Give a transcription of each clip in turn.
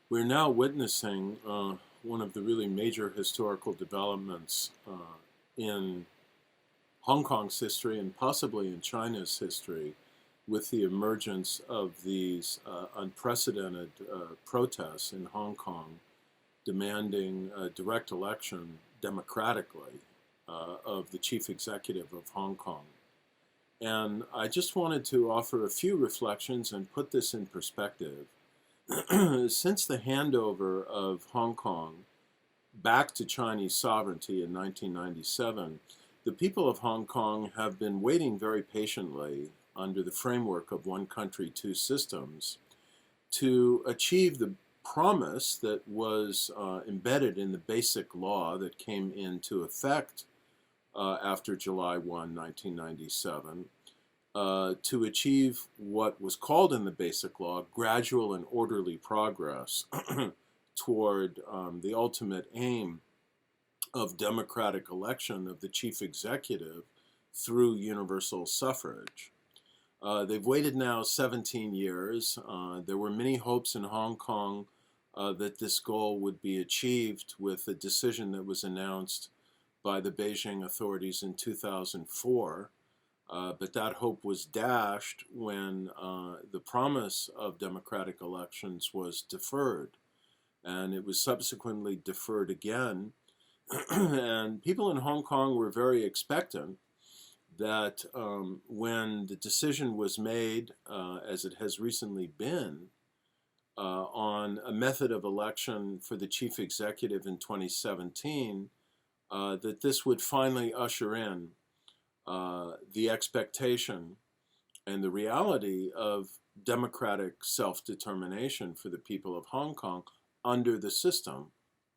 We're now witnessing one of the really major historical developments in Hong Kong's history and possibly in China's history with the emergence of these unprecedented protests in Hong Kong demanding a direct election democratically of the chief executive of Hong Kong. And I just wanted to offer a few reflections and put this in perspective. Since the handover of Hong Kong back to Chinese sovereignty in 1997, the people of Hong Kong have been waiting very patiently under the framework of one country, two systems to achieve the promise that was embedded in the basic law that came into effect after July 1, 1997. To achieve what was called in the Basic Law gradual and orderly progress toward the ultimate aim of democratic election of the chief executive through universal suffrage. They've waited now 17 years. There were many hopes in Hong Kong that this goal would be achieved with a decision that was announced by the Beijing authorities in 2004. But that hope was dashed when the promise of democratic elections was deferred. And it was subsequently deferred again. And people in Hong Kong were very expectant that when the decision was made, as it has recently been, on a method of election for the chief executive in 2017, that this would finally usher in the expectation and the reality of democratic self-determination for the people of Hong Kong under the system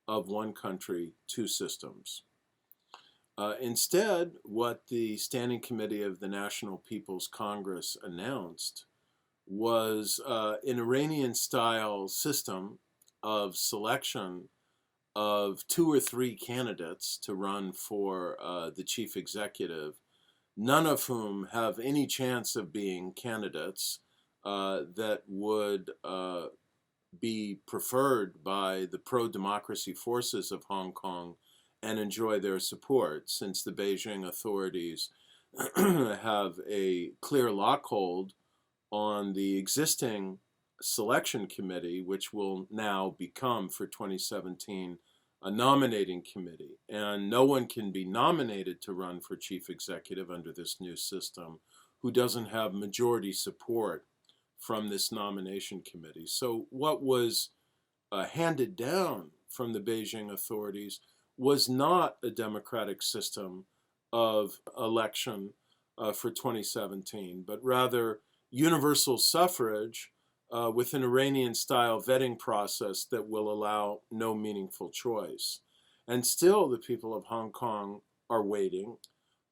of one country, two systems. Instead, what the Standing Committee of the National People's Congress announced was an Iranian-style system of selection of two or three candidates to run for the chief executive, none of whom have any chance of being candidates that would be preferred by the pro-democracy forces of Hong Kong and enjoy their support, since the Beijing authorities have a clear lockhold on the existing selection committee, which will now become, for 2017, a nominating committee. And no one can be nominated to run for chief executive under this new system who doesn't have majority support from this nomination committee. So what was handed down from the Beijing authorities was not a democratic system of election for 2017, but rather universal suffrage with an Iranian-style vetting process that will allow no meaningful choice. And still, the people of Hong Kong are waiting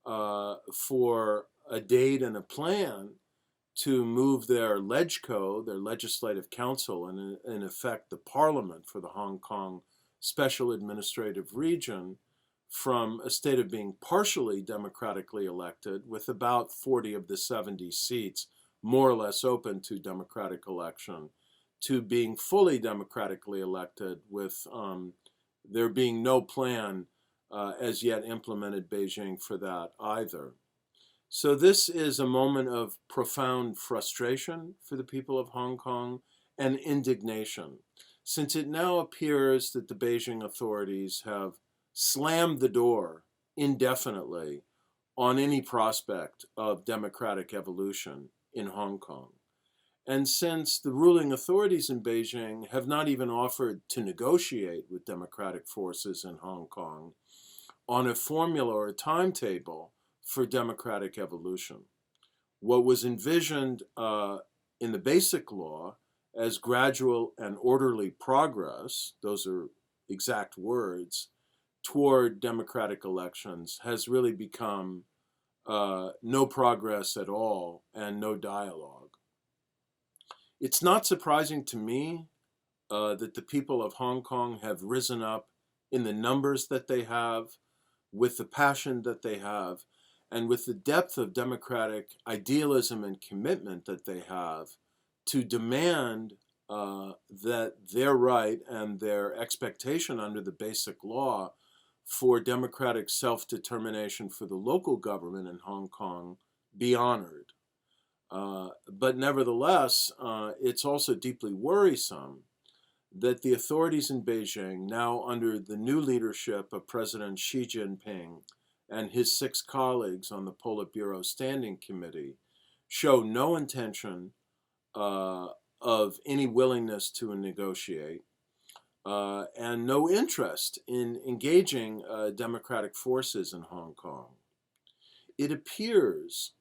for a date and a plan to move their LegCo, their Legislative Council, and in effect the Parliament for the Hong Kong Special Administrative Region, from a state of being partially democratically elected, with about 40 of the 70 seats more or less open to democratic election, to being fully democratically elected, with there being no plan as yet implemented Beijing for that either. So this is a moment of profound frustration for the people of Hong Kong and indignation, since it now appears that the Beijing authorities have slammed the door indefinitely on any prospect of democratic evolution in Hong Kong. And since the ruling authorities in Beijing have not even offered to negotiate with democratic forces in Hong Kong on a formula or a timetable for democratic evolution, what was envisioned in the Basic Law as gradual and orderly progress, those are exact words, toward democratic elections has really become no progress at all and no dialogue. It's not surprising to me that the people of Hong Kong have risen up in the numbers that they have, with the passion that they have, and with the depth of democratic idealism and commitment that they have to demand that their right and their expectation under the Basic Law for democratic self-determination for the local government in Hong Kong be honored. But nevertheless, it's also deeply worrisome that the authorities in Beijing, now under the new leadership of President Xi Jinping and his 6 colleagues on the Politburo Standing Committee, show no intention of any willingness to negotiate and no interest in engaging democratic forces in Hong Kong. It appears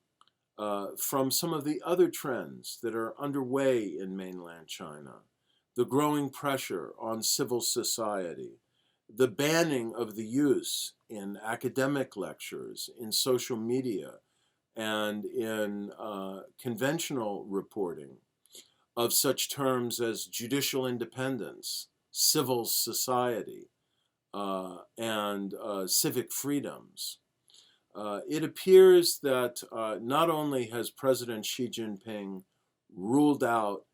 from some of the other trends that are underway in mainland China, the growing pressure on civil society, the banning of the use in academic lectures, in social media, and in conventional reporting of such terms as judicial independence, civil society, and civic freedoms. It appears that not only has President Xi Jinping ruled out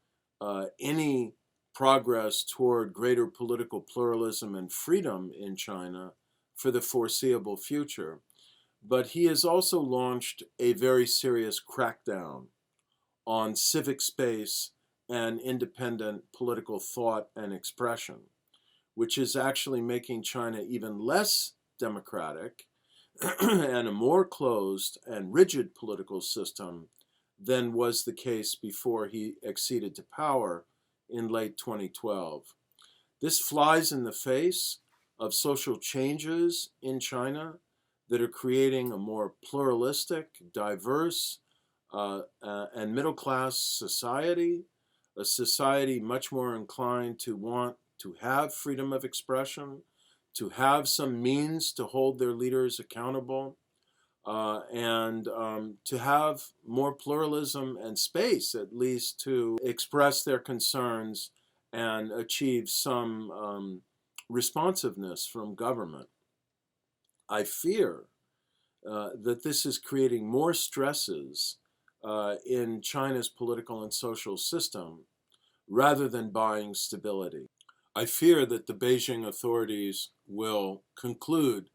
any progress toward greater political pluralism and freedom in China for the foreseeable future, but he has also launched a very serious crackdown on civic space and independent political thought and expression, which is actually making China even less democratic and a more closed and rigid political system than was the case before he acceded to power in late 2012. This flies in the face of social changes in China that are creating a more pluralistic, diverse, and middle-class society, a society much more inclined to want to have freedom of expression, to have some means to hold their leaders accountable, and to have more pluralism and space, at least, to express their concerns and achieve some responsiveness from government. I fear that this is creating more stresses in China's political and social system rather than buying stability. I fear that the Beijing authorities will conclude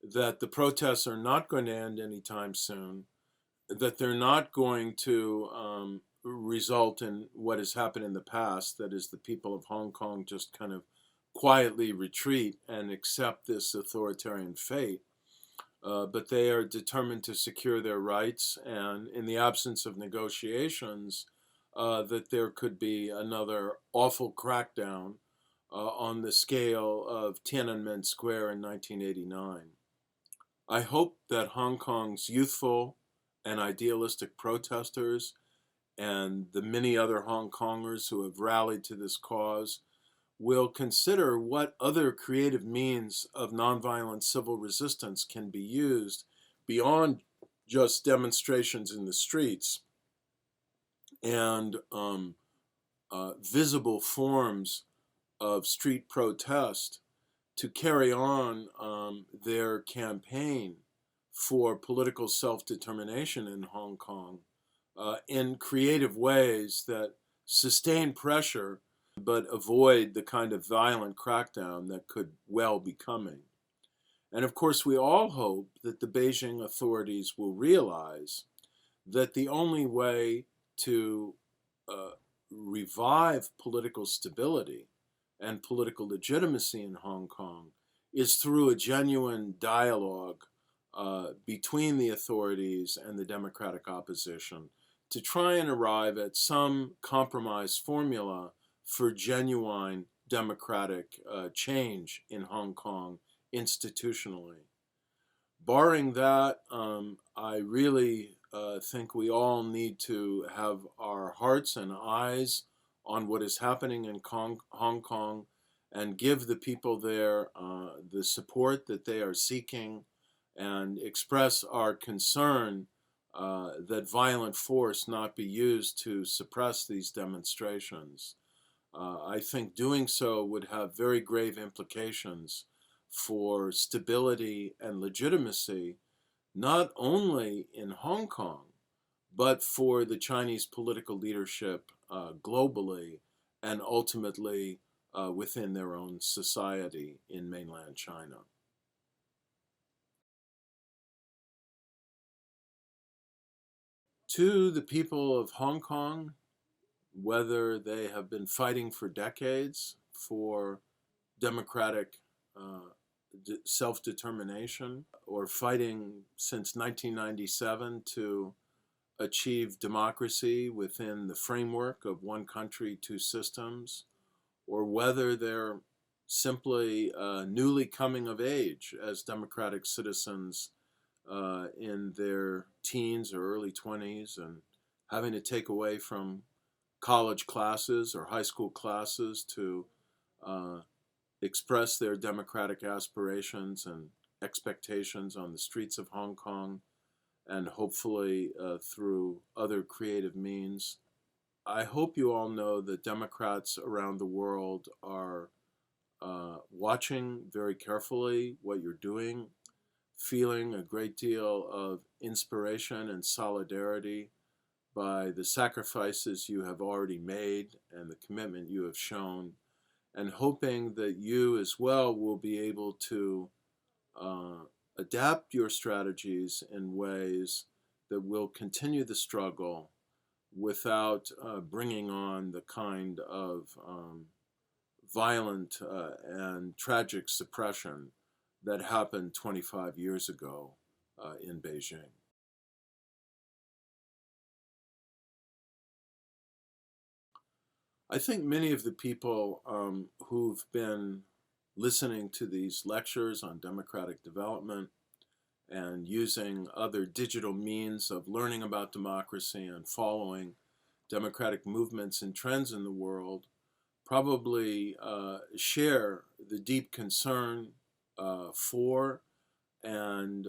that the protests are not going to end anytime soon, that they're not going to result in what has happened in the past, that is, the people of Hong Kong just kind of quietly retreat and accept this authoritarian fate. But they are determined to secure their rights, and in the absence of negotiations, that there could be another awful crackdown on the scale of Tiananmen Square in 1989. I hope that Hong Kong's youthful and idealistic protesters and the many other Hong Kongers who have rallied to this cause will consider what other creative means of nonviolent civil resistance can be used beyond just demonstrations in the streets and visible forms of street protest to carry on their campaign for political self-determination in Hong Kong in creative ways that sustain pressure but avoid the kind of violent crackdown that could well be coming. And of course, we all hope that the Beijing authorities will realize that the only way to revive political stability and political legitimacy in Hong Kong is through a genuine dialogue between the authorities and the democratic opposition to try and arrive at some compromise formula for genuine democratic change in Hong Kong institutionally. Barring that, I really think we all need to have our hearts and eyes on what is happening in Hong Kong and give the people there the support that they are seeking and express our concern that violent force not be used to suppress these demonstrations. I think doing so would have very grave implications for stability and legitimacy, not only in Hong Kong, but for the Chinese political leadership globally and ultimately within their own society in mainland China. To the people of Hong Kong, whether they have been fighting for decades for democratic self-determination or fighting since 1997 to achieve democracy within the framework of one country, two systems, or whether they're simply newly coming of age as democratic citizens in their teens or early 20s and having to take away from college classes or high school classes to express their democratic aspirations and expectations on the streets of Hong Kong, and hopefully through other creative means. I hope you all know that Democrats around the world are watching very carefully what you're doing, feeling a great deal of inspiration and solidarity by the sacrifices you have already made and the commitment you have shown, and hoping that you as well will be able to adapt your strategies in ways that will continue the struggle without bringing on the kind of violent and tragic suppression that happened 25 years ago in Beijing. I think many of the people who've been listening to these lectures on democratic development and using other digital means of learning about democracy and following democratic movements and trends in the world probably share the deep concern for and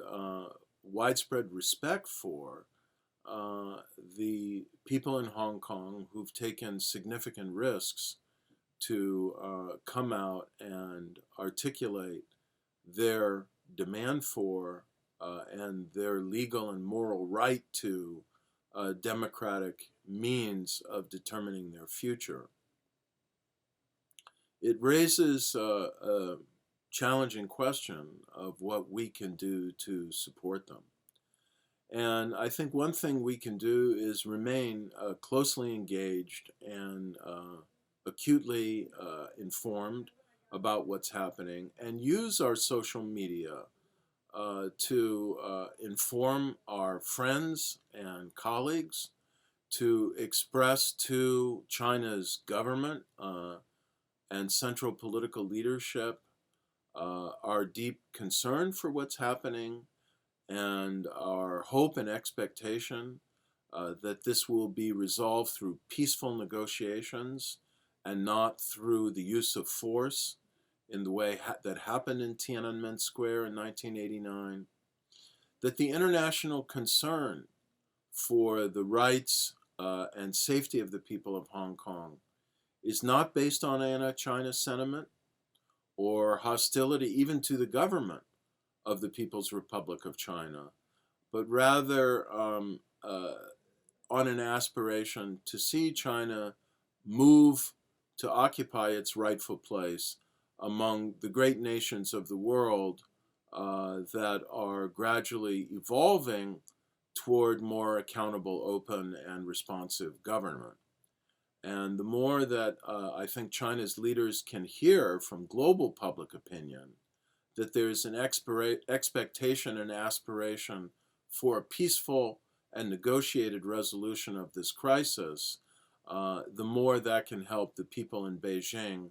widespread respect for the people in Hong Kong who've taken significant risks to come out and articulate their demand for and their legal and moral right to democratic means of determining their future. It raises a challenging question of what we can do to support them. And I think one thing we can do is remain closely engaged and acutely informed about what's happening, and use our social media to inform our friends and colleagues, to express to China's government and central political leadership our deep concern for what's happening and our hope and expectation that this will be resolved through peaceful negotiations and not through the use of force in the way that happened in Tiananmen Square in 1989, that the international concern for the rights and safety of the people of Hong Kong is not based on anti-China sentiment or hostility even to the government of the People's Republic of China, but rather on an aspiration to see China move to occupy its rightful place among the great nations of the world that are gradually evolving toward more accountable, open, and responsive government. And the more that I think China's leaders can hear from global public opinion that there's an expectation and aspiration for a peaceful and negotiated resolution of this crisis, the more that can help the people in Beijing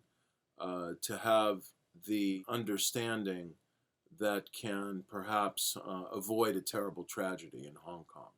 to have the understanding that can perhaps avoid a terrible tragedy in Hong Kong.